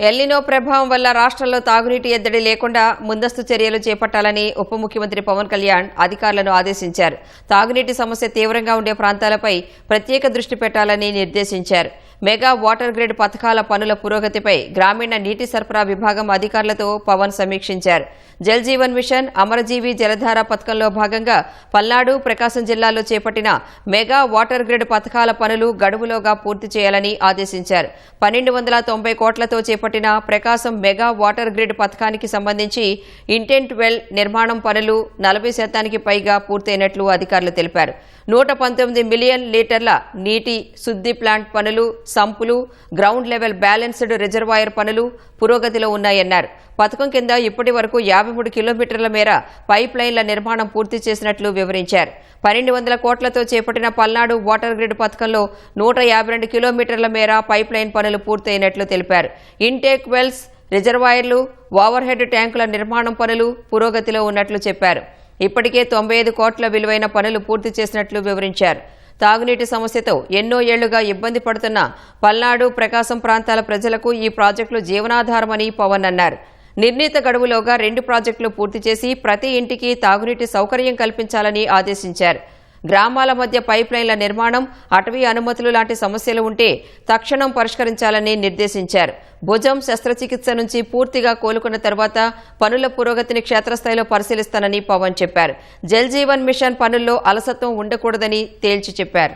El Niño ప్రభావం వల్ల రాష్ట్రంలో తాగునీటి ఎద్దడి లేకుండా ముందస్తు చర్యలు చేపట్టాలని ఉప ముఖ్యమంత్రి పవన్ కళ్యాణ్ అధికారులను ఆదేశించారు. తాగునీటి సమస్య తీవ్రంగా ఉండే ప్రాంతాలపై ప్రత్యేక దృష్టి పెట్టాలని నిర్దేశించారు. మెగా వాటర్ గ్రిడ్ పథకాల పనుల పురోగతిపై గ్రామీణ నీటి సరఫరా విభాగం అధికారులతో పవన్ సమీక్షించారు. జల్ జీవన్ మిషన్, అమరజీవి జలధార పథకంలో భాగంగా పల్నాడు, ప్రకాశం జిల్లాల్లో చేపట్టిన మెగా వాటర్ గ్రిడ్ పథకాల పనులు గడువులోగా పూర్తి చేయాలని ఆదేశించారు. 1290 కోట్లతో చేపట్టిన ప్రకాశం మెగా వాటర్ గ్రిడ్ పథకానికి సంబంధించి ఇంటెంట్ వెల్ నిర్మాణం పనులు 40% పైగా పూర్తయినట్లు అధికారులు తెలిపారు. 119 మిలియన్ లీటర్ల నీటి శుద్ధి ప్లాంట్ పనులు, సంపులు, గ్రౌండ్ లెవెల్ బ్యాలెన్స్డ్ రిజర్వాయర్ పనులు పురోగతిలో ఉన్నాయన్నారు. పథకం కింద ఇప్పటి వరకు 53 కిలోమీటర్ల మేర పైప్ లైన్ల నిర్మాణం పూర్తి చేసినట్లు వివరించారు. 1200 కోట్లతో చేపట్టిన పల్నాడు వాటర్ గ్రిడ్ పథకంలో 152 కిలోమీటర్ల మేర పైప్ లైన్ పనులు పూర్తయినట్లు తెలిపారు. ఇంటేక్ వెల్స్, రిజర్వాయర్లు, ఓవర్ హెడ్ ట్యాంకుల నిర్మాణం పనులు పురోగతిలో ఉన్నట్లు చెప్పారు. ఇప్పటికే 95 కోట్ల విలువైన పనులు పూర్తి చేసినట్లు వివరించారు. తాగునీటి సమస్యతో ఎన్నో ఏళ్లుగా ఇబ్బంది పడుతున్న పల్నాడు, ప్రకాశం ప్రాంతాల ప్రజలకు ఈ ప్రాజెక్టులు జీవనాధారమని పవన్ అన్నారు. నిర్ణీత గడువులోగా 2 ప్రాజెక్టులు పూర్తి చేసి ప్రతి ఇంటికి తాగునీటి సౌకర్యం కల్పించాలని ఆదేశించారు. గ్రామాల మధ్య పైప్ లైన్ల నిర్మాణం, అటవీ అనుమతులు లాంటి సమస్యలు ఉంటే తక్షణం పరిష్కరించాలని నిర్దేశించారు. భుజం శస్త్రచికిత్స నుంచి పూర్తిగా కోలుకున్న తర్వాత పనుల పురోగతిని క్షేత్రస్థాయిలో పరిశీలిస్తానని పవన్ చెప్పారు. జల్ జీవన్ మిషన్ పనుల్లో అలసత్వం ఉండకూడదని తేల్చి చెప్పారు.